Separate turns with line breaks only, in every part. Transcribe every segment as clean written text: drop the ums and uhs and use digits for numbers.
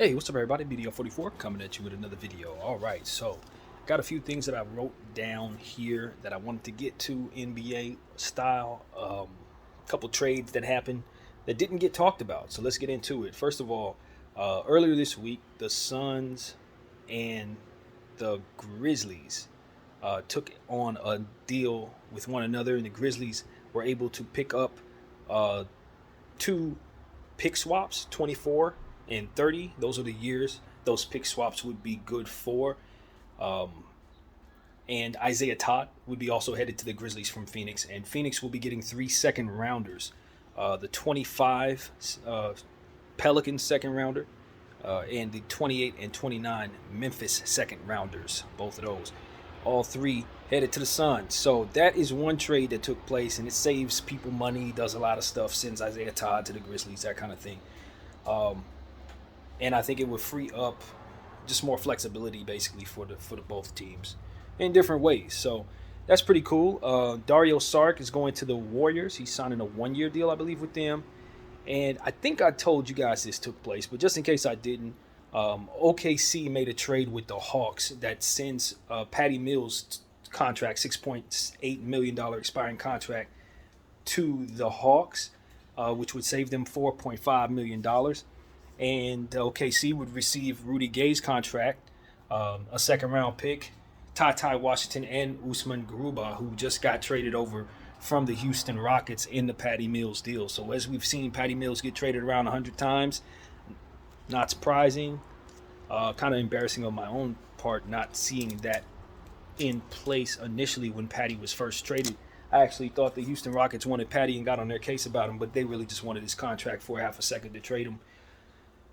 Hey, what's up, everybody? BDO44 coming at you with another video. All right, so got a few things that I wrote down here that I wanted to get to NBA style. A couple trades that happened that didn't get talked about. So let's get into it. First of all, earlier this week, the Suns and the Grizzlies took on a deal with one another, and the Grizzlies were able to pick up uh, two pick swaps, 24 and 30. Those are the years those pick swaps would be good for. Um, and Isaiah Todd would be also headed to the Grizzlies from Phoenix. And Phoenix will be getting 3 second rounders. The 25 Pelicans second rounder and the 28 and 29 Memphis second rounders. Both of those. All three headed to the Suns. So that is one trade that took place, and it saves people money, does a lot of stuff, sends Isaiah Todd to the Grizzlies, that kind of thing. Um, and I think it would free up just more flexibility, basically, for the both teams in different ways. So that's pretty cool. Dario Saric is going to the Warriors. He's signing a 1 year deal, I believe, with them. And I think I told you guys this took place, but just in case I didn't, OKC made a trade with the Hawks that sends Patty Mills' contract, $6.8 million expiring contract, to the Hawks, which would save them $4.5 million. And OKC would receive Rudy Gay's contract, a second round pick, Ty Washington, and Usman Garuba, who just got traded over from the Houston Rockets in the Patty Mills deal. So as we've seen Patty Mills get traded around 100 times, not surprising. Kind of embarrassing on my own part not seeing that in place initially when Patty was first traded. I actually thought the Houston Rockets wanted Patty and got on their case about him, but they really just wanted his contract for half a second to trade him.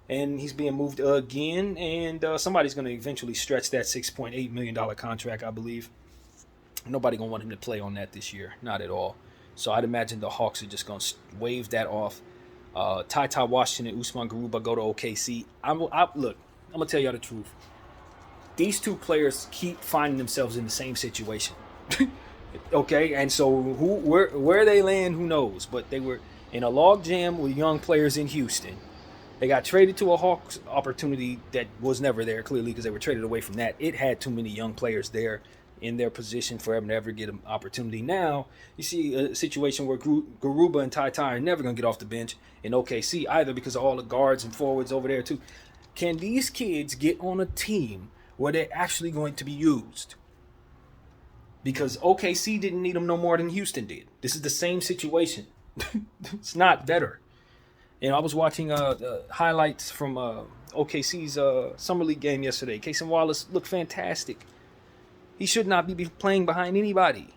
And he's being moved again, and somebody's going to eventually stretch that $6.8 million contract, I believe. Nobody going to want him to play on that this year, not at all. So I'd imagine the Hawks are just going to wave that off. Ty Washington and Usman Garuba go to OKC. Look, I'm going to tell y'all the truth. These two players keep finding themselves in the same situation. Okay, and so where they land, who knows? But they were in a log jam with young players in Houston. They got traded to a Hawks opportunity that was never there, clearly, because they were traded away from that. It had too many young players there in their position for them to ever get an opportunity. Now, you see a situation where Garuba and Ty are never going to get off the bench in OKC either because of all the guards and forwards over there, too. Can these kids get on a team where they're actually going to be used? Because OKC didn't need them no more than Houston did. This is the same situation. It's not better. And I was watching highlights from OKC's Summer League game yesterday. Cason Wallace looked fantastic. He should not be playing behind anybody.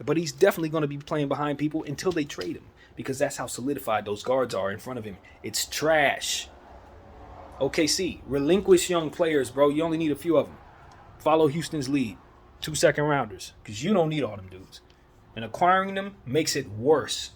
But he's definitely going to be playing behind people until they trade him. Because that's how solidified those guards are in front of him. It's trash. OKC, relinquish young players, bro. You only need a few of them. Follow Houston's lead. 2 second rounders. Because you don't need all them dudes. And acquiring them makes it worse.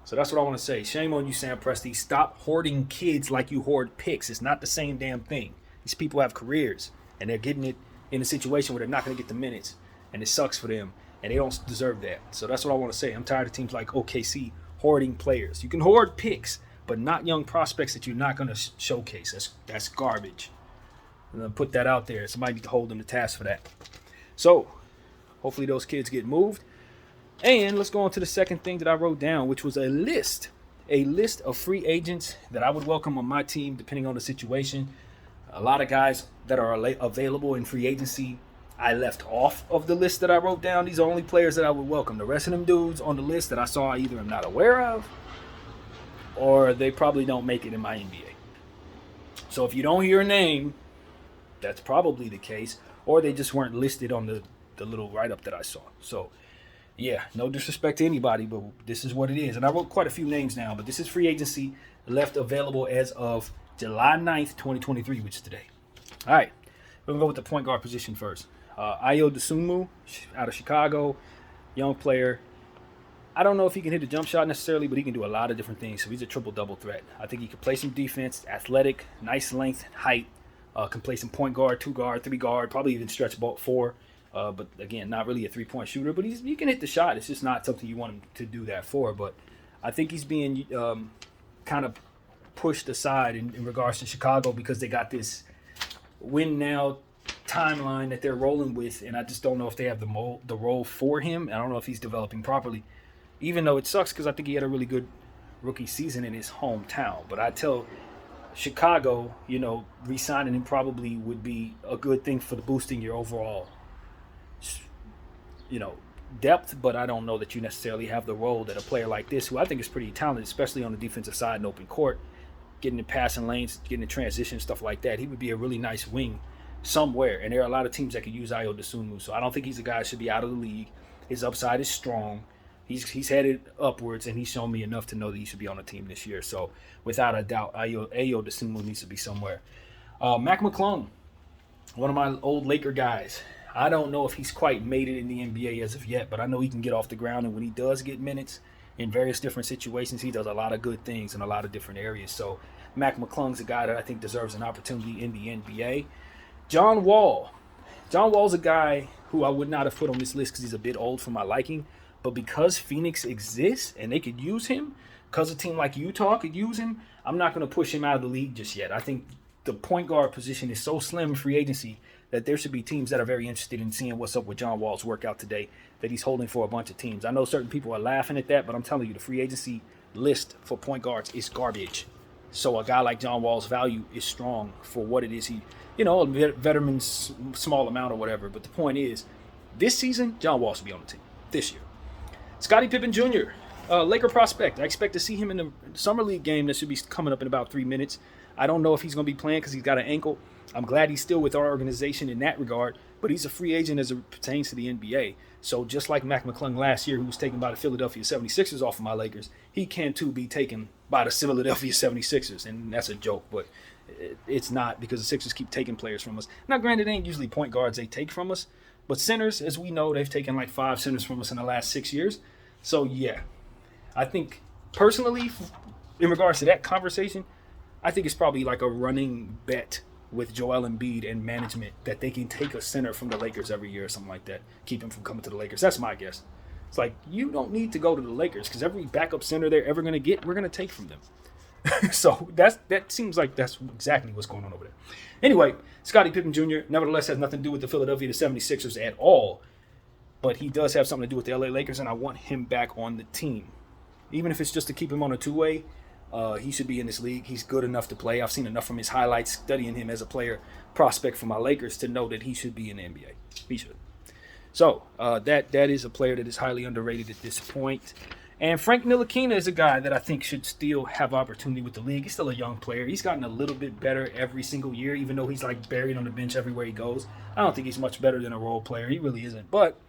So that's what I want to say. Shame on you, Sam Presti. Stop hoarding kids like you hoard picks. It's not the same damn thing. These people have careers, and they're getting it in a situation where they're not going to get the minutes, and it sucks for them, and they don't deserve that. So that's what I want to say. I'm tired of teams like OKC hoarding players. You can hoard picks, but not young prospects that you're not going to showcase. That's garbage. I'm going to put that out there. Somebody need to hold them to task for that. So hopefully those kids get moved. And let's go on to the second thing that I wrote down, which was a list of free agents that I would welcome on my team, depending on the situation. A lot of guys that are available in free agency, I left off of the list that I wrote down. These are only players that I would welcome. The rest of them dudes on the list that I saw, I either am not aware of, or they probably don't make it in my NBA. So if you don't hear a name, that's probably the case, or they just weren't listed on the little write-up that I saw. So yeah, no disrespect to anybody, but this is what it is. And I wrote quite a few names now, but this is free agency left available as of July 9th, 2023, which is today. All right, we're going to go with the point guard position first. Ayo Dosunmu out of Chicago, young player. I don't know if he can hit a jump shot necessarily, but he can do a lot of different things. So he's a triple-double threat. I think he can play some defense, athletic, nice length, height. Can play some point guard, 2 guard, 3 guard, probably even stretch ball 4. But again, not really a 3-point shooter, but he can hit the shot. It's just not something you want him to do that for. But I think he's being kind of pushed aside in regards to Chicago because they got this win now timeline that they're rolling with, and I just don't know if they have the role for him. I don't know if he's developing properly, even though it sucks because I think he had a really good rookie season in his hometown. But I tell Chicago, re-signing him probably would be a good thing for the boosting your overall, depth. But I don't know that you necessarily have the role that a player like this, who I think is pretty talented, especially on the defensive side in open court, getting in passing lanes, getting in transition, stuff like that. He would be a really nice wing somewhere. And there are a lot of teams that could use Ayo Dosunmu. So I don't think he's a guy that should be out of the league. His upside is strong. He's headed upwards, and he's shown me enough to know that he should be on a team this year. So without a doubt, Ayo Dosunmu needs to be somewhere. Mac McClung, one of my old Laker guys. I don't know if he's quite made it in the NBA as of yet, but I know he can get off the ground. And when he does get minutes in various different situations, he does a lot of good things in a lot of different areas. So Mac McClung's a guy that I think deserves an opportunity in the NBA. John Wall. John Wall's a guy who I would not have put on this list because he's a bit old for my liking. But because Phoenix exists and they could use him, because a team like Utah could use him, I'm not going to push him out of the league just yet. I think the point guard position is so slim in free agency that there should be teams that are very interested in seeing what's up with John Wall's workout today that he's holding for a bunch of teams. I know certain people are laughing at that, but I'm telling you, the free agency list for point guards is garbage. So a guy like John Wall's value is strong for what it is. A veteran's small amount or whatever. But the point is, this season, John Wall should be on the team this year. Scottie Pippen Jr., Laker prospect. I expect to see him in the Summer League game that should be coming up in about 3 minutes. I don't know if he's going to be playing because he's got an ankle. I'm glad he's still with our organization in that regard, but he's a free agent as it pertains to the NBA. So just like Mac McClung last year, who was taken by the Philadelphia 76ers off of my Lakers, he can too be taken by the Philadelphia 76ers. And that's a joke, but it's not, because the Sixers keep taking players from us. Now, granted, it ain't usually point guards they take from us, but centers, as we know, they've taken like 5 centers from us in the last 6 years. So, yeah, I think personally, in regards to that conversation, I think it's probably like a running bet with Joel Embiid and management that they can take a center from the Lakers every year or something like that, keep him from coming to the Lakers. That's my guess. It's like, you don't need to go to the Lakers because every backup center they're ever going to get, we're going to take from them. So that seems like that's exactly what's going on over there. Anyway, Scottie Pippen Jr. nevertheless has nothing to do with the Philadelphia 76ers at all, but he does have something to do with the LA Lakers, and I want him back on the team. Even if it's just to keep him on a two-way, he should be in this league. He's good enough to play. I've seen enough from his highlights, studying him as a player prospect for my Lakers, to know that he should be in the NBA. He should. So that is a player that is highly underrated at this point. And Frank Ntilikina is a guy that I think should still have opportunity with the league. He's still a young player. He's gotten a little bit better every single year, even though he's like buried on the bench everywhere he goes. I don't think he's much better than a role player. He really isn't. But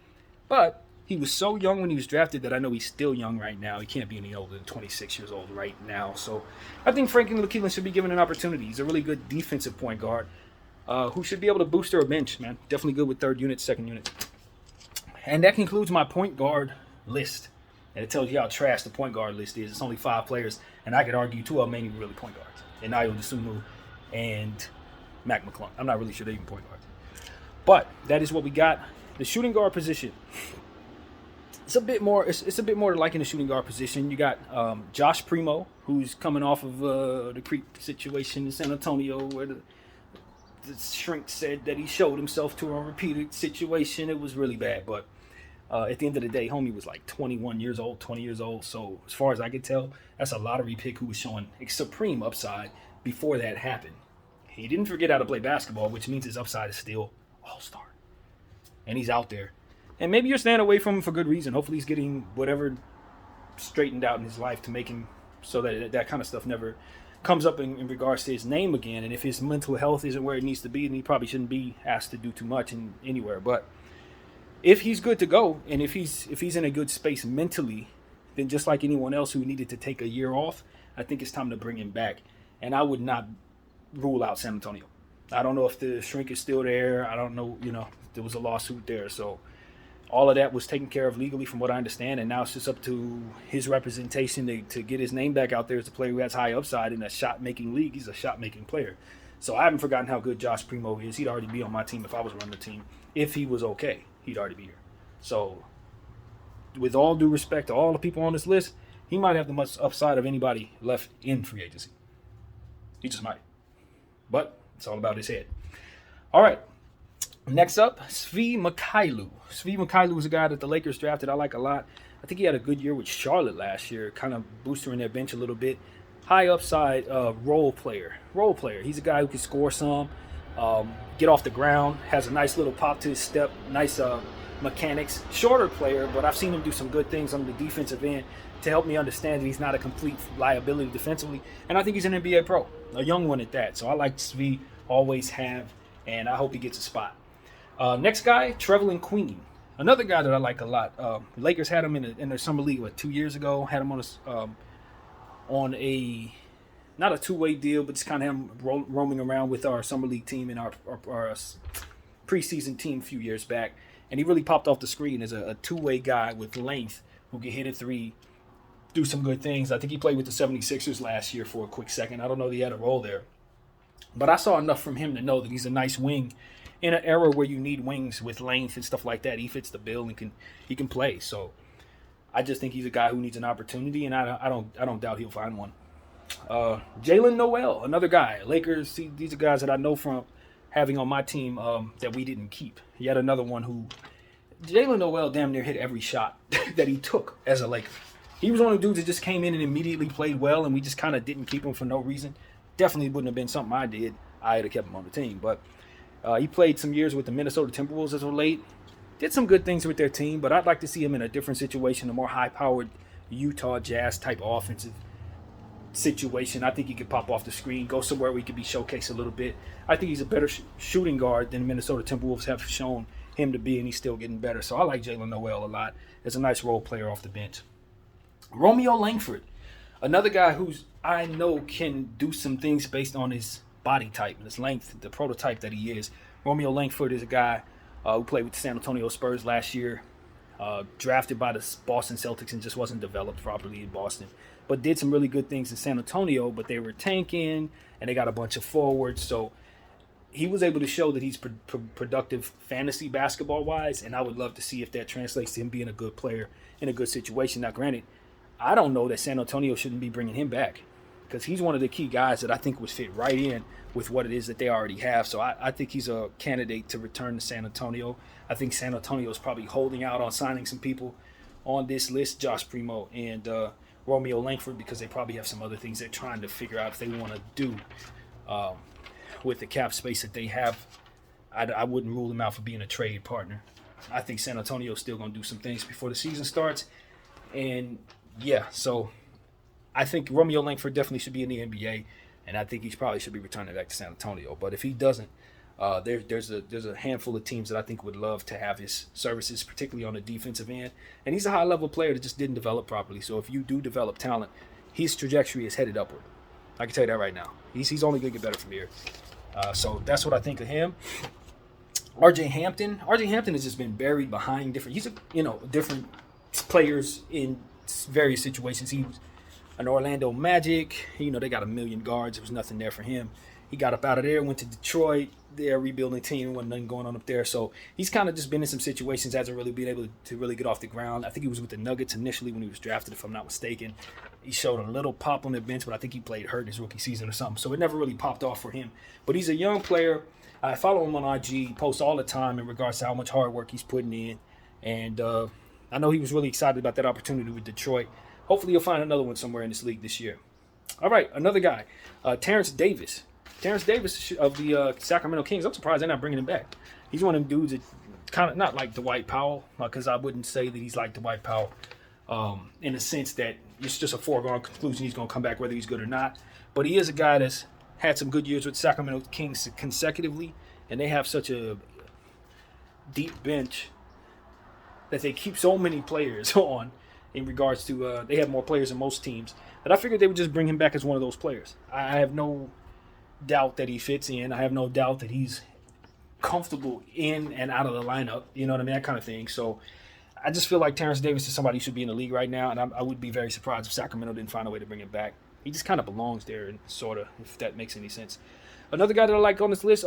he was so young when he was drafted that I know he's still young right now. He can't be any older than 26 years old right now. So I think Frank Ntilikina should be given an opportunity. He's a really good defensive point guard who should be able to boost their bench, man. Definitely good with third unit, second unit. And that concludes my point guard list. And it tells you how trash the point guard list is. It's only 5 players, and I could argue 2 of them ain't even really point guards. And Ayo Dosunmu and Mac McClung. I'm not really sure they're even point guards. But that is what we got. The shooting guard position. It's a bit more like in the shooting guard position. You got Josh Primo, who's coming off of the creep situation in San Antonio, where the shrink said that he showed himself to a repeated situation. It was really bad, but at the end of the day, homie was like 21 years old, 20 years old. So as far as I could tell, that's a lottery pick who was showing supreme upside before that happened. He didn't forget how to play basketball, which means his upside is still all-star. And he's out there. And maybe you're staying away from him for good reason. Hopefully he's getting whatever straightened out in his life to make him so that that kind of stuff never comes up in regards to his name again. And if his mental health isn't where it needs to be, then he probably shouldn't be asked to do too much anywhere. But if he's good to go, and if he's in a good space mentally, then just like anyone else who needed to take a year off, I think it's time to bring him back. And I would not rule out San Antonio. I don't know if the shrink is still there. I don't know, there was a lawsuit there. So all of that was taken care of legally from what I understand, and now it's just up to his representation to get his name back out there as a player who has high upside in a shot-making league. He's a shot-making player. So I haven't forgotten how good Josh Primo is. He'd already be on my team if I was running the team. If he was okay, he'd already be here. So with all due respect to all the people on this list, he might have the most upside of anybody left in free agency. He just might. But it's all about his head. All right. Next up, Svi Mykhailiuk. Svi Mykhailiuk is a guy that the Lakers drafted I like a lot. I think he had a good year with Charlotte last year, kind of boosting their bench a little bit. High upside role player. He's a guy who can score some, get off the ground, has a nice little pop to his step, nice mechanics. Shorter player, but I've seen him do some good things on the defensive end to help me understand that he's not a complete liability defensively. And I think he's an NBA pro, a young one at that. So I like Svi, always have, and I hope he gets a spot. Next guy, Trevelin Queen. Another guy that I like a lot. Lakers had him in their summer league 2 years ago. Had him on a not a two-way deal, but just kind of him roaming around with our summer league team and our preseason team a few years back. And he really popped off the screen as a two-way guy with length who can hit a three, do some good things. I think he played with the 76ers last year for a quick second. I don't know that he had a role there. But I saw enough from him to know that he's a nice wing in an era where you need wings with length and stuff like that. He fits the bill and he can play. So I just think he's a guy who needs an opportunity, and I don't doubt he'll find one. Jalen Noel, another guy. Lakers, these are guys that I know from having on my team that we didn't keep. Yet another one who Jalen Noel damn near hit every shot that he took as a Laker. He was one of the dudes that just came in and immediately played well, and we just kind of didn't keep him for no reason. Definitely wouldn't have been something I did. I had kept him on the team, but he played some years with the Minnesota Timberwolves as of late. Did some good things with their team, but I'd like to see him in a different situation, a more high-powered Utah Jazz type offensive situation. I think he could pop off the screen, go somewhere where he could be showcased a little bit. I think he's a better shooting guard than the Minnesota Timberwolves have shown him to be, and he's still getting better. So I like Jalen Noel a lot. As a nice role player off the bench. Romeo Langford, another guy who's I know can do some things based on his body type and his length, the prototype that he is. Romeo Langford is a guy who played with the San Antonio Spurs last year, drafted by the Boston Celtics and just wasn't developed properly in Boston, but did some really good things in San Antonio, but they were tanking and they got a bunch of forwards. So he was able to show that he's productive fantasy basketball-wise, and I would love to see if that translates to him being a good player in a good situation. Now, granted, I don't know that San Antonio shouldn't be bringing him back because he's one of the key guys that I think would fit right in with what it is that they already have. So I think he's a candidate to return to San Antonio. I think San Antonio is probably holding out on signing some people on this list, Josh Primo and Romeo Langford, because they probably have some other things they're trying to figure out if they want to do with the cap space that they have. I wouldn't rule them out for being a trade partner. I think San Antonio's still going to do some things before the season starts. And yeah, so I think Romeo Langford definitely should be in the NBA, and I think he probably should be returning back to San Antonio. But if he doesn't, there's a handful of teams that I think would love to have his services, particularly on the defensive end. And he's a high-level player that just didn't develop properly. So if you do develop talent, his trajectory is headed upward. I can tell you that right now. He's only going to get better from here. So that's what I think of him. RJ Hampton has just been buried behind different players in various situations. He was an Orlando Magic. They got a million guards. There was nothing there for him. He got up out of there, went to Detroit. They're a rebuilding team. Wasn't nothing going on up there. So he's kind of just been in some situations, hasn't really been able to really get off the ground. I think he was with the Nuggets initially when he was drafted, if I'm not mistaken. He showed a little pop on the bench, but I think he played hurt in his rookie season or something. So it never really popped off for him. But he's a young player. I follow him on IG. He posts all the time in regards to how much hard work he's putting in. And I know he was really excited about that opportunity with Detroit. Hopefully he'll find another one somewhere in this league this year. All right, another guy, Terrence Davis. Terrence Davis of the Sacramento Kings. I'm surprised they're not bringing him back. He's one of them dudes that kind of not like Dwight Powell, because I wouldn't say that he's like Dwight Powell in the sense that it's just a foregone conclusion he's going to come back whether he's good or not. But he is a guy that's had some good years with Sacramento Kings consecutively, and they have such a deep bench that they keep so many players on in regards to they have more players than most teams, that I figured they would just bring him back as one of those players. I have no doubt that he fits in. I have no doubt that he's comfortable in and out of the lineup, you know what I mean, that kind of thing. So I just feel like Terrence Davis is somebody who should be in the league right now, and I would be very surprised if Sacramento didn't find a way to bring him back. He just kind of belongs there, sort of, if that makes any sense. Another guy that I like on this list,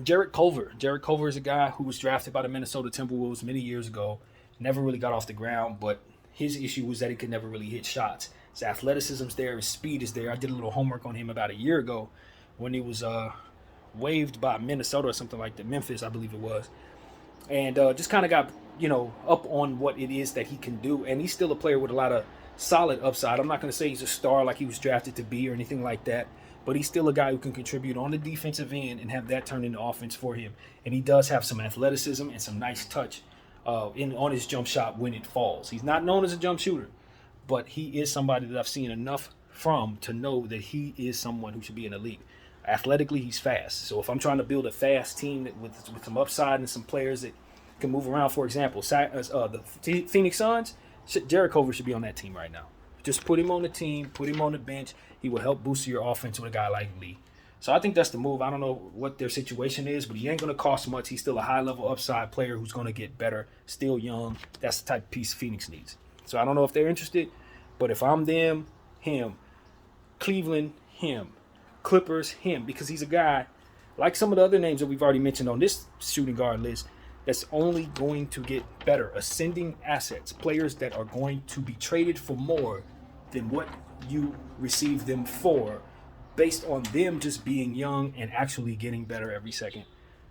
Jarrett Culver. Jarrett Culver is a guy who was drafted by the Minnesota Timberwolves many years ago. Never really got off the ground, but his issue was that he could never really hit shots. His athleticism's there. His speed is there. I did a little homework on him about a year ago when he was waived by Minnesota or something like that. Memphis, I believe it was. And just kind of got, up on what it is that he can do. And he's still a player with a lot of solid upside. I'm not going to say he's a star like he was drafted to be or anything like that, but he's still a guy who can contribute on the defensive end and have that turn into offense for him. And he does have some athleticism and some nice touch on his jump shot when it falls. He's not known as a jump shooter, but he is somebody that I've seen enough from to know that he is someone who should be in the league. Athletically, he's fast. So if I'm trying to build a fast team with some upside and some players that can move around, for example, the Phoenix Suns, Jarrett Culver should be on that team right now. Just put him on the team, put him on the bench. He will help boost your offense with a guy like Lee. So I think that's the move. I don't know what their situation is, but he ain't going to cost much. He's still a high-level upside player who's going to get better, still young. That's the type of piece Phoenix needs. So I don't know if they're interested, but if I'm them, him. Cleveland, him. Clippers, him. Because he's a guy, like some of the other names that we've already mentioned on this shooting guard list, that's only going to get better. Ascending assets, players that are going to be traded for more than what you receive them for, based on them just being young and actually getting better every second,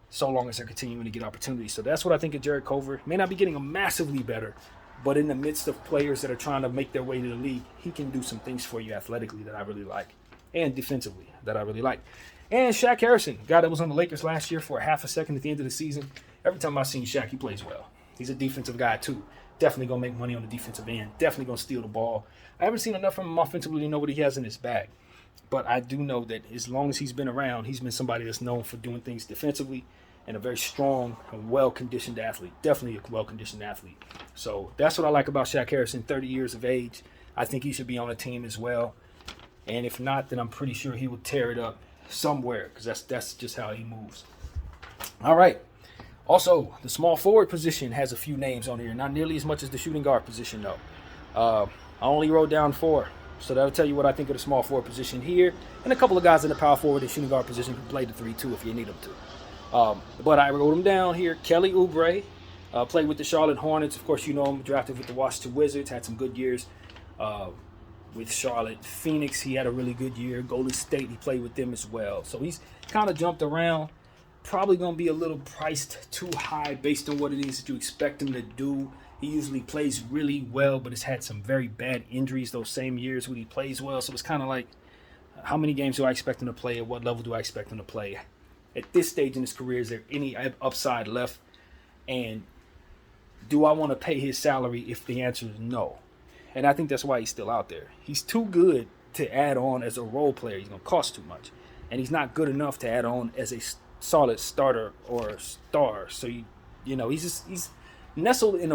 so long as they're continuing to get opportunities. So that's what I think of Jarrett Culver. May not be getting a massively better, but in the midst of players that are trying to make their way to the league, he can do some things for you athletically that I really like, and defensively that I really like. And Shaq Harrison, guy that was on the Lakers last year for a half a second at the end of the season. Every time I've seen Shaq, he plays well. He's a defensive guy too. Definitely going to make money on the defensive end. Definitely going to steal the ball. I haven't seen enough from him offensively to know what he has in his bag. But I do know that as long as he's been around, he's been somebody that's known for doing things defensively and a very strong and well-conditioned athlete. Definitely a well-conditioned athlete. So that's what I like about Shaq Harrison, 30 years of age. I think he should be on a team as well. And if not, then I'm pretty sure he will tear it up somewhere, because that's just how he moves. All right. Also, the small forward position has a few names on here. Not nearly as much as the shooting guard position, though. I only wrote down 4. So that'll tell you what I think of the small forward position here. And a couple of guys in the power forward and shooting guard position can play the 3 too if you need them to. But I wrote them down here. Kelly Oubre played with the Charlotte Hornets. Of course, you know him, drafted with the Washington Wizards. Had some good years with Charlotte. Phoenix, he had a really good year. Golden State, he played with them as well. So he's kind of jumped around. Probably going to be a little priced too high based on what it is that you expect him to do. He usually plays really well, but has had some very bad injuries those same years when he plays well. So it's kind of like, how many games do I expect him to play? At what level do I expect him to play? At this stage in his career, is there any upside left? And do I want to pay his salary if the answer is no? And I think that's why he's still out there. He's too good to add on as a role player. He's going to cost too much. And he's not good enough to add on as a solid starter or star. So he's nestled in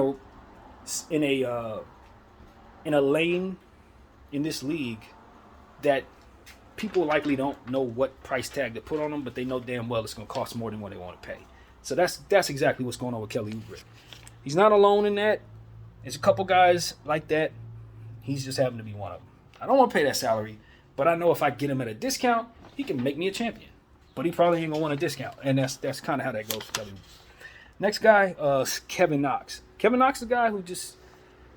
a lane in this league that people likely don't know what price tag to put on him, but they know damn well it's going to cost more than what they want to pay. So that's exactly what's going on with Kelly Oubre. He's not alone in that. There's a couple guys like that. He's just happened to be one of them. I don't want to pay that salary, but I know if I get him at a discount, he can make me a champion. But he probably ain't going to want a discount. And that's kind of how that goes for Kelly Oubre. Next guy, Kevin Knox. Kevin Knox is a guy who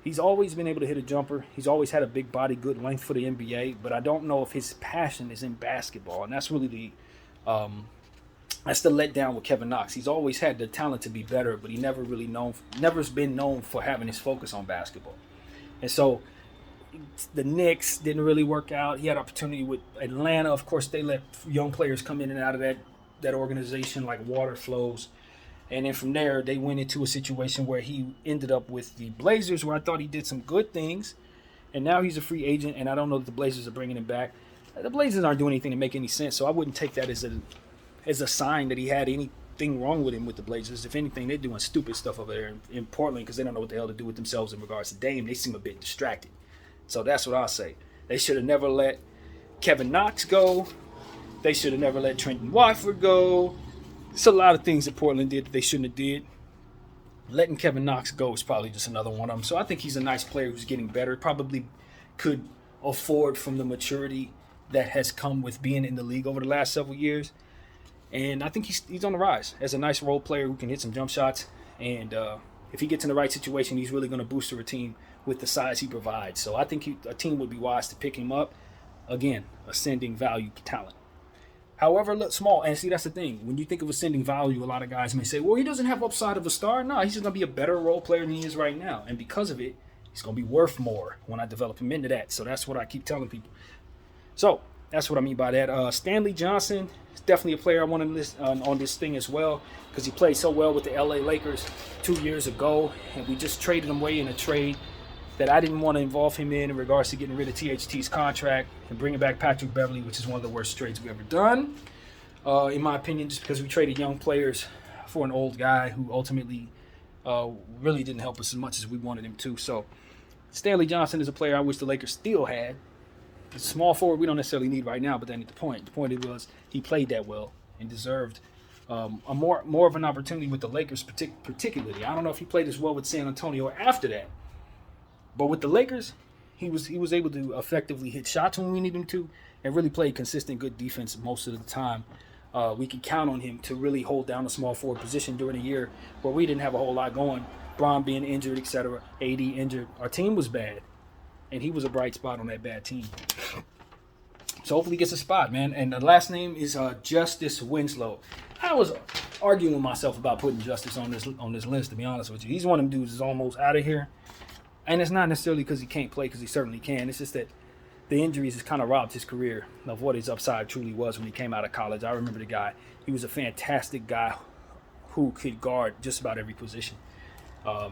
he's always been able to hit a jumper. He's always had a big body, good length for the NBA. But I don't know if his passion is in basketball. And that's really that's the letdown with Kevin Knox. He's always had the talent to be better, but he never's been known for having his focus on basketball. And so the Knicks didn't really work out. He had opportunity with Atlanta. Of course, they let young players come in and out of that organization like water flows. And then from there, they went into a situation where he ended up with the Blazers, where I thought he did some good things. And now he's a free agent, and I don't know that the Blazers are bringing him back. The Blazers aren't doing anything to make any sense, so I wouldn't take that as a sign that he had anything wrong with him with the Blazers. If anything, they're doing stupid stuff over there in Portland because they don't know what the hell to do with themselves in regards to Dame. They seem a bit distracted. So that's what I'll say. They should have never let Kevin Knox go. They should have never let Trenton Watford go. There's a lot of things that Portland did that they shouldn't have did. Letting Kevin Knox go is probably just another one of them. So I think he's a nice player who's getting better. Probably could afford from the maturity that has come with being in the league over the last several years. And I think he's on the rise as a nice role player who can hit some jump shots. And if he gets in the right situation, he's really going to boost a team with the size he provides. So I think a team would be wise to pick him up. Again, ascending value talent. However, look small. And see, that's the thing. When you think of ascending value, a lot of guys may say, well, he doesn't have upside of a star. No, he's just going to be a better role player than he is right now. And because of it, he's going to be worth more when I develop him into that. So that's what I keep telling people. So that's what I mean by that. Stanley Johnson is definitely a player I want to list on this thing as well, because he played so well with the LA Lakers 2 years ago. And we just traded him away in a trade that I didn't want to involve him in regards to getting rid of THT's contract and bringing back Patrick Beverley, which is one of the worst trades we've ever done, in my opinion, just because we traded young players for an old guy who ultimately really didn't help us as much as we wanted him to. So Stanley Johnson is a player I wish the Lakers still had. A small forward we don't necessarily need right now, but then the point was he played that well and deserved a more of an opportunity with the Lakers particularly. I don't know if he played as well with San Antonio after that. But with the Lakers, he was able to effectively hit shots when we need him to and really play consistent good defense most of the time. We could count on him to really hold down the small forward position during a year where we didn't have a whole lot going. Bron being injured, etc., AD injured. Our team was bad, and he was a bright spot on that bad team. So hopefully he gets a spot, man. And the last name is Justice Winslow. I was arguing with myself about putting Justice on this list, to be honest with you. He's one of them dudes who's almost out of here. And it's not necessarily because he can't play, because he certainly can. It's just that the injuries has kind of robbed his career of what his upside truly was when he came out of college. I remember the guy. He was a fantastic guy who could guard just about every position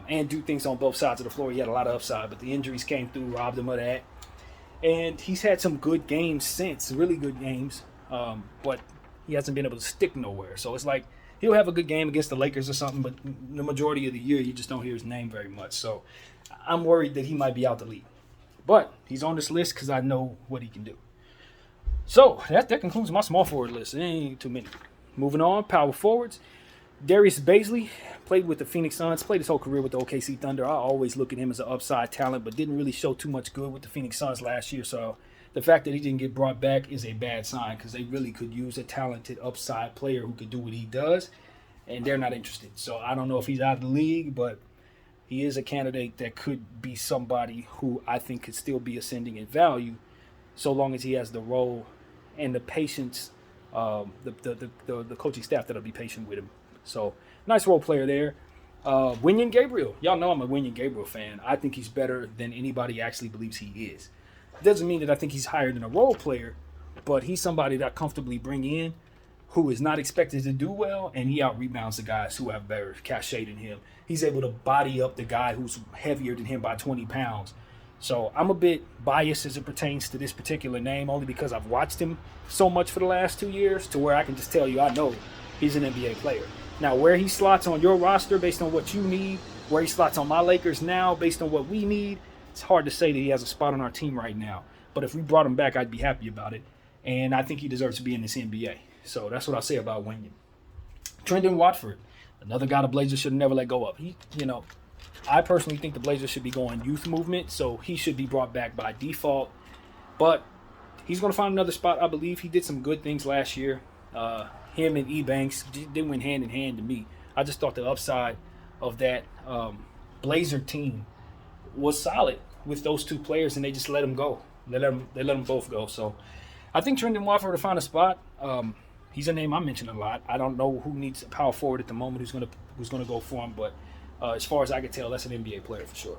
and do things on both sides of the floor. He had a lot of upside, but the injuries came through, robbed him of that. And he's had some good games since, really good games, but he hasn't been able to stick nowhere. So it's like he'll have a good game against the Lakers or something, but the majority of the year you just don't hear his name very much. So I'm worried that he might be out the league. But he's on this list because I know what he can do. So that concludes my small forward list. There ain't too many. Moving on, power forwards. Darius Bazley played with the Phoenix Suns, played his whole career with the OKC Thunder. I always look at him as an upside talent, but didn't really show too much good with the Phoenix Suns last year. So the fact that he didn't get brought back is a bad sign, because they really could use a talented upside player who could do what he does, and they're not interested. So I don't know if he's out of the league, but he is a candidate that could be somebody who I think could still be ascending in value, so long as he has the role and the patience, the coaching staff that'll be patient with him. So nice role player there. Wenyen Gabriel. Y'all know I'm a Wenyen Gabriel fan. I think he's better than anybody actually believes he is. Doesn't mean that I think he's higher than a role player, but he's somebody that I comfortably bring in who is not expected to do well, and he out-rebounds the guys who have better cachet than him. He's able to body up the guy who's heavier than him by 20 pounds. So I'm a bit biased as it pertains to this particular name, only because I've watched him so much for the last 2 years to where I can just tell you I know he's an NBA player. Now, where he slots on your roster based on what you need, where he slots on my Lakers now based on what we need, it's hard to say that he has a spot on our team right now. But if we brought him back, I'd be happy about it. And I think he deserves to be in this NBA. So that's what I'll say about Wenyen. Trendon Watford, another guy the Blazers should never let go of. I personally think the Blazers should be going youth movement, so he should be brought back by default. But he's going to find another spot. I believe he did some good things last year. Him and E-Banks, they went hand in hand to me. I just thought the upside of that Blazer team was solid with those two players, and they just let them go. They let them both go. So I think Trendon Watford to find a spot. He's a name I mention a lot. I don't know who needs a power forward at the moment who's gonna go for him, but as far as I can tell, that's an NBA player for sure.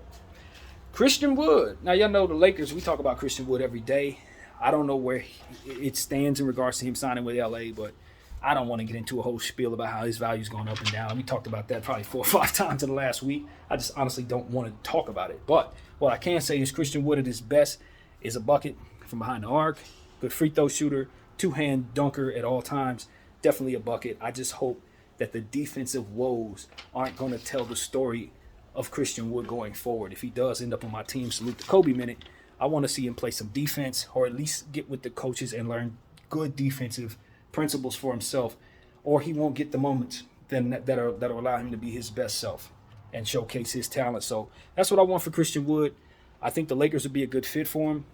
Christian Wood. Now, y'all know the Lakers, we talk about Christian Wood every day. I don't know where it stands in regards to him signing with LA, but I don't want to get into a whole spiel about how his value's going up and down. We talked about that probably 4 or 5 times in the last week. I just honestly don't want to talk about it. But what I can say is Christian Wood at his best is a bucket from behind the arc, good free throw shooter, two-hand dunker at all times, definitely a bucket. I just hope that the defensive woes aren't going to tell the story of Christian Wood going forward. If he does end up on my team, salute the Kobe minute, I want to see him play some defense, or at least get with the coaches and learn good defensive principles for himself, or he won't get the moments that'll allow him to be his best self and showcase his talent. So that's what I want for Christian Wood. I think the Lakers would be a good fit for him.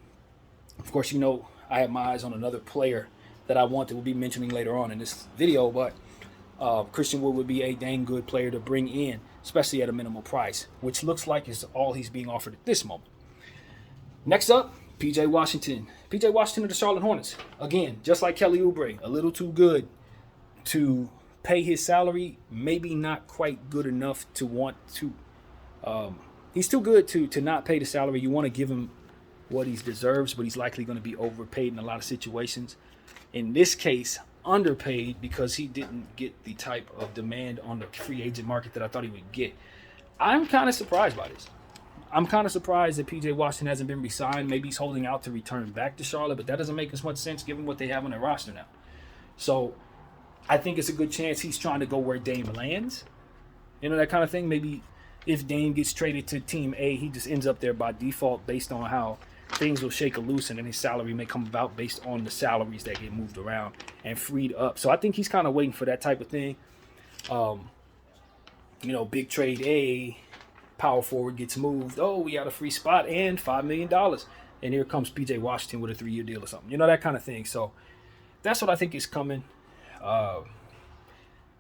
Of course, I have my eyes on another player that I want to be mentioning later on in this video, but Christian Wood would be a dang good player to bring in, especially at a minimal price, which looks like is all he's being offered at this moment. Next up, PJ Washington. PJ Washington of the Charlotte Hornets. Again, just like Kelly Oubre, a little too good to pay his salary, maybe not quite good enough to want to. He's too good to not pay the salary. You want to give him what he deserves, but he's likely going to be overpaid in a lot of situations. In this case, underpaid because he didn't get the type of demand on the free agent market that I thought he would get. I'm kind of surprised by this. I'm kind of surprised that PJ Washington hasn't been re-signed. Maybe he's holding out to return back to Charlotte, but that doesn't make as much sense given what they have on their roster now. So I think it's a good chance he's trying to go where Dame lands. You know, that kind of thing. Maybe if Dame gets traded to Team A, he just ends up there by default based on how things will shake loose, and then his salary may come about based on the salaries that get moved around and freed up. So I think he's kind of waiting for that type of thing. Big trade A, power forward gets moved. Oh, we got a free spot and $5 million. And here comes PJ Washington with a 3-year deal or something. You know, that kind of thing. So that's what I think is coming. I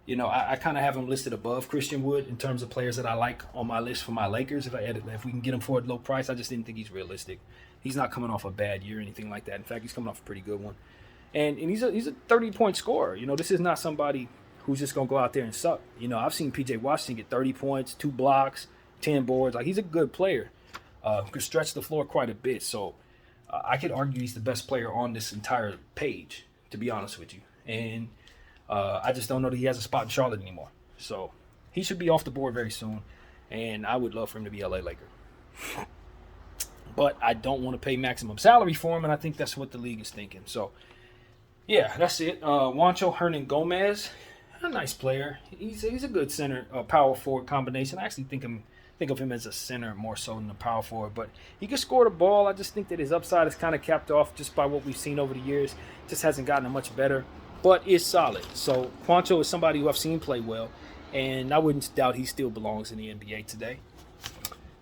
kind of have him listed above Christian Wood in terms of players that I like on my list for my Lakers. If we can get him for a low price, I just didn't think he's realistic. He's not coming off a bad year or anything like that. In fact, he's coming off a pretty good one. And he's a 30-point scorer. You know, this is not somebody who's just going to go out there and suck. You know, I've seen PJ Washington get 30 points, 2 blocks, 10 boards. Like, he's a good player. Could stretch the floor quite a bit. So I could argue he's the best player on this entire page, to be honest with you. And I just don't know that he has a spot in Charlotte anymore. So he should be off the board very soon. And I would love for him to be a LA Laker. But I don't want to pay maximum salary for him, and I think that's what the league is thinking. So, yeah, that's it. Juancho Hernangomez, a nice player. He's a good center, power forward combination. I actually think of him as a center more so than a power forward. But he can score the ball. I just think that his upside is kind of capped off just by what we've seen over the years. Just hasn't gotten much better, but is solid. So Juancho is somebody who I've seen play well, and I wouldn't doubt he still belongs in the NBA today.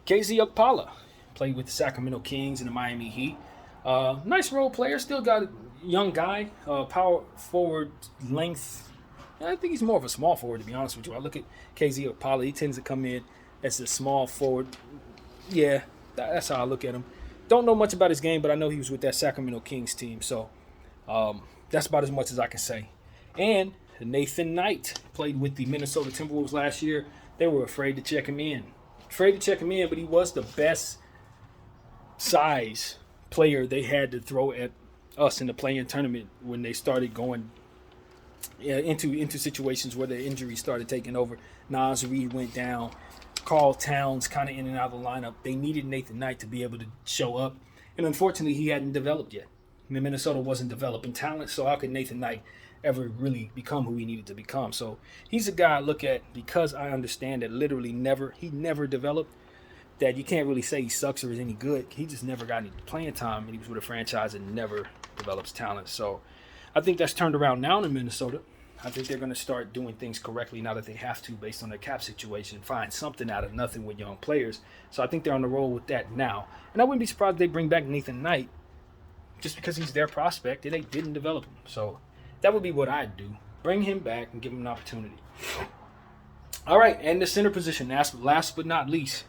KZ Okpala. Played with the Sacramento Kings and the Miami Heat. Nice role player. Still got a young guy. Power forward length. I think he's more of a small forward, to be honest with you. I look at KZ Okpala. He tends to come in as a small forward. Yeah, that's how I look at him. Don't know much about his game, but I know he was with that Sacramento Kings team. So that's about as much as I can say. And Nathan Knight played with the Minnesota Timberwolves last year. They were afraid to check him in. But he was the best size player they had to throw at us in the play-in tournament when they started going into situations where the injuries started taking over. Naz Reid went down. Karl Towns kind of in and out of the lineup. They needed Nathan Knight to be able to show up. And unfortunately, he hadn't developed yet. Minnesota wasn't developing talent, so how could Nathan Knight ever really become who he needed to become? So he's a guy I look at because I understand that he never developed. That you can't really say he sucks or is any good. He just never got any playing time, and he was with a franchise that never develops talent. So I think that's turned around now in Minnesota. I think they're going to start doing things correctly now that they have to based on their cap situation, find something out of nothing with young players. So I think they're on the roll with that now. And I wouldn't be surprised if they bring back Nathan Knight just because he's their prospect and they didn't develop him. So that would be what I'd do. Bring him back and give him an opportunity. All right, and the center position, last but not least.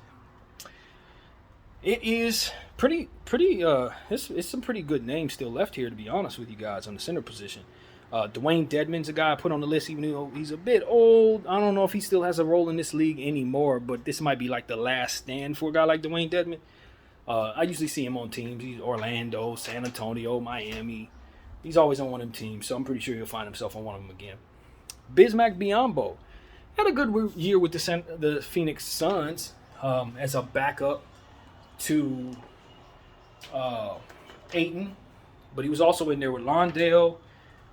It is it's some pretty good names still left here, to be honest with you guys, on the center position. Dwayne Dedmon's a guy I put on the list, even though he's a bit old. I don't know if he still has a role in this league anymore, but this might be like the last stand for a guy like Dwayne Dedmon. I usually see him on teams. He's Orlando, San Antonio, Miami. He's always on one of them teams, so I'm pretty sure he'll find himself on one of them again. Bismack Biyombo had a good year with the Phoenix Suns as a backup to Ayton, but he was also in there with Londale,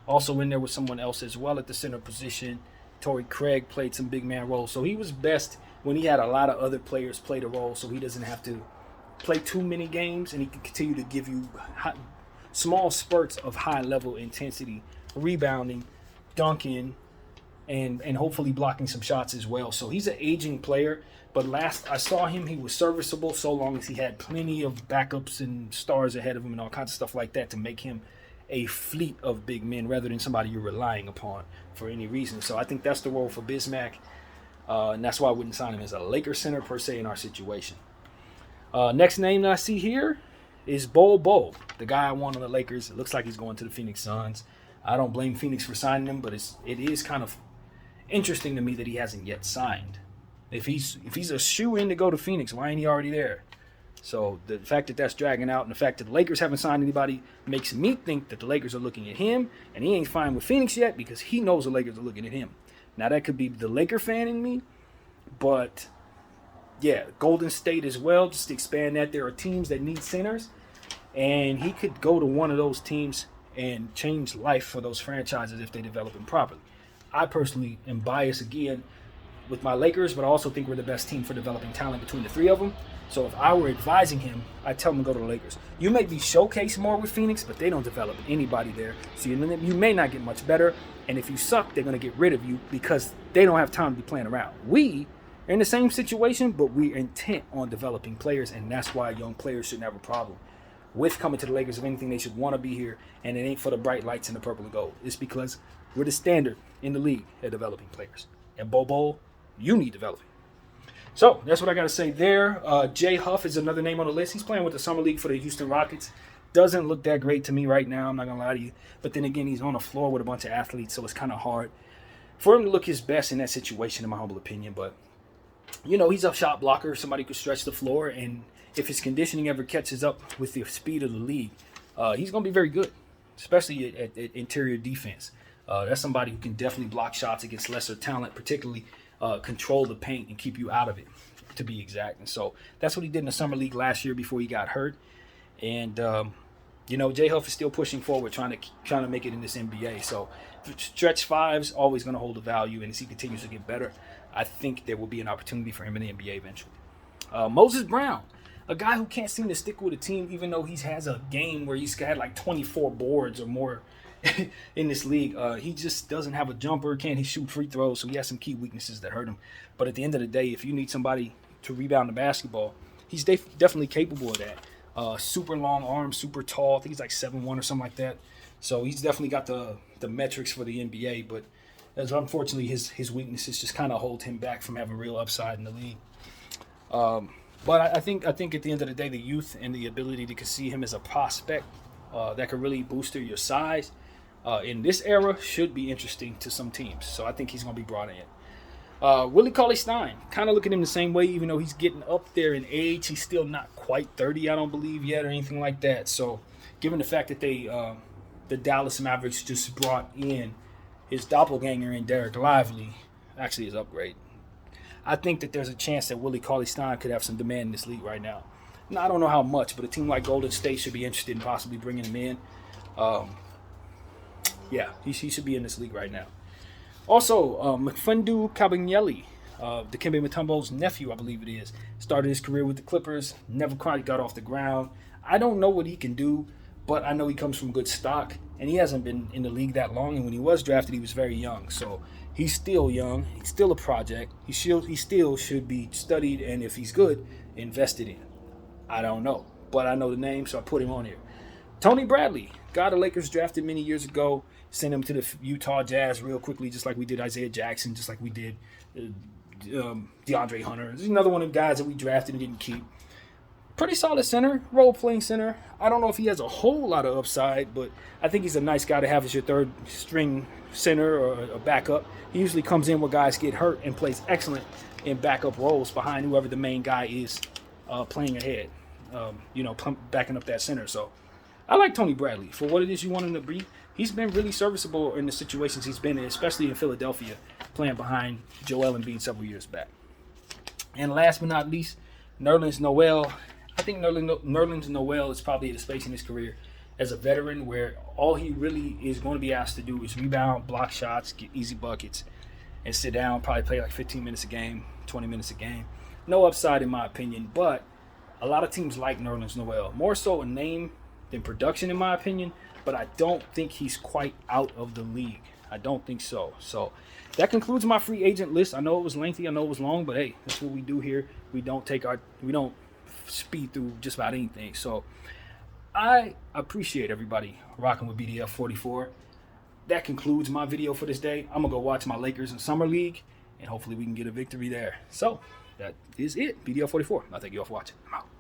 also in there with someone else as well at the center position. Torrey Craig played some big man roles, so he was best when he had a lot of other players play the role, so he doesn't have to play too many games, and he can continue to give you small spurts of high level intensity, rebounding, dunking, and hopefully blocking some shots as well. So he's an aging player. But last I saw him, he was serviceable so long as he had plenty of backups and stars ahead of him and all kinds of stuff like that to make him a fleet of big men rather than somebody you're relying upon for any reason. So I think that's the role for Bismack. And that's why I wouldn't sign him as a Laker center per se in our situation. Next name that I see here is Bol Bol, the guy I want on the Lakers. It looks like he's going to the Phoenix Suns. I don't blame Phoenix for signing him, but it is kind of interesting to me that he hasn't yet signed. If he's a shoe-in to go to Phoenix, why ain't he already there? So the fact that that's dragging out and the fact that the Lakers haven't signed anybody makes me think that the Lakers are looking at him, and he ain't fine with Phoenix yet because he knows the Lakers are looking at him. Now, that could be the Laker fan in me, but yeah, Golden State as well, just to expand that. There are teams that need centers, and he could go to one of those teams and change life for those franchises if they develop him properly. I personally am biased again with my Lakers, but I also think we're the best team for developing talent between the three of them. So if I were advising him, I'd tell him to go to the Lakers. You may be showcased more with Phoenix, but they don't develop anybody there. So you may not get much better. And if you suck, they're going to get rid of you because they don't have time to be playing around. We are in the same situation, but we're intent on developing players, and that's why young players shouldn't have a problem with coming to the Lakers. If anything, they should want to be here, and it ain't for the bright lights and the purple and gold. It's because we're the standard in the league at developing players. And Bobo, you need developing. So that's what I got to say there. Jay Huff is another name on the list. He's playing with the Summer League for the Houston Rockets. Doesn't look that great to me right now, I'm not going to lie to you. But then again, he's on the floor with a bunch of athletes, so it's kind of hard for him to look his best in that situation, in my humble opinion. But, you know, he's a shot blocker. Somebody could stretch the floor, and if his conditioning ever catches up with the speed of the league, he's going to be very good, especially at interior defense. That's somebody who can definitely block shots against lesser talent, particularly control the paint and keep you out of it, to be exact. And so that's what he did in the Summer League last year before he got hurt. And, you know, Jay Huff is still pushing forward, trying to make it in this NBA. So stretch five's always going to hold a value, and as he continues to get better, I think there will be an opportunity for him in the NBA eventually. Moses Brown, a guy who can't seem to stick with a team, even though he has a game where he's had like 24 boards or more in this league. He just doesn't have a jumper, can't shoot free throws, so he has some key weaknesses that hurt him. But at the end of the day, if you need somebody to rebound the basketball, he's definitely capable of that. Super long arms, super tall. I think he's like 7'1" or something like that. So he's definitely got the metrics for the NBA, but as unfortunately his weaknesses just kind of hold him back from having real upside in the league. But I think at the end of the day, the youth and the ability to see him as a prospect that could really boost your size in this era should be interesting to some teams. So I think he's going to be brought in. Willie Cauley-Stein, kind of look at him the same way, even though he's getting up there in age. He's still not quite 30, I don't believe, yet, or anything like that. So given the fact that the Dallas Mavericks just brought in his doppelganger in Derek Lively, actually his upgrade, I think that there's a chance that Willie Cauley-Stein could have some demand in this league right now. Now, I don't know how much, but a team like Golden State should be interested in possibly bringing him in. He should be in this league right now. Also, Mfiondu Kabengele, Dikembe Mutombo's nephew, I believe it is, started his career with the Clippers, never quite got off the ground. I don't know what he can do, but I know he comes from good stock, and he hasn't been in the league that long, and when he was drafted, he was very young. So he's still young. He's still a project. He still should be studied, and if he's good, invested in. I don't know, but I know the name, so I put him on here. Tony Bradley, guy the Lakers drafted many years ago, sent him to the Utah Jazz real quickly, just like we did Isaiah Jackson, just like we did DeAndre Hunter. This is another one of the guys that we drafted and didn't keep. Pretty solid center, role-playing center. I don't know if he has a whole lot of upside, but I think he's a nice guy to have as your third-string center or a backup. He usually comes in where guys get hurt and plays excellent in backup roles behind whoever the main guy is playing ahead, backing up that center. So I like Tony Bradley for what it is you want him to be. He's been really serviceable in the situations he's been in, especially in Philadelphia, playing behind Joel Embiid several years back. And last but not least, Nerlens Noel. I think Nerlens Noel is probably at a space in his career as a veteran where all he really is going to be asked to do is rebound, block shots, get easy buckets, and sit down, probably play like 15 minutes a game, 20 minutes a game. No upside in my opinion, but a lot of teams like Nerlens Noel. More so in name than production in my opinion, but I don't think he's quite out of the league. I don't think so. So that concludes my free agent list. I know it was lengthy, I know it was long, but hey, that's what we do here. We don't speed through just about anything. So I appreciate everybody rocking with BDF 44. That concludes my video for this day. I'm gonna go watch my Lakers in Summer League, and hopefully we can get a victory there. So that is it. BDF 44. I thank you all for watching. I'm out.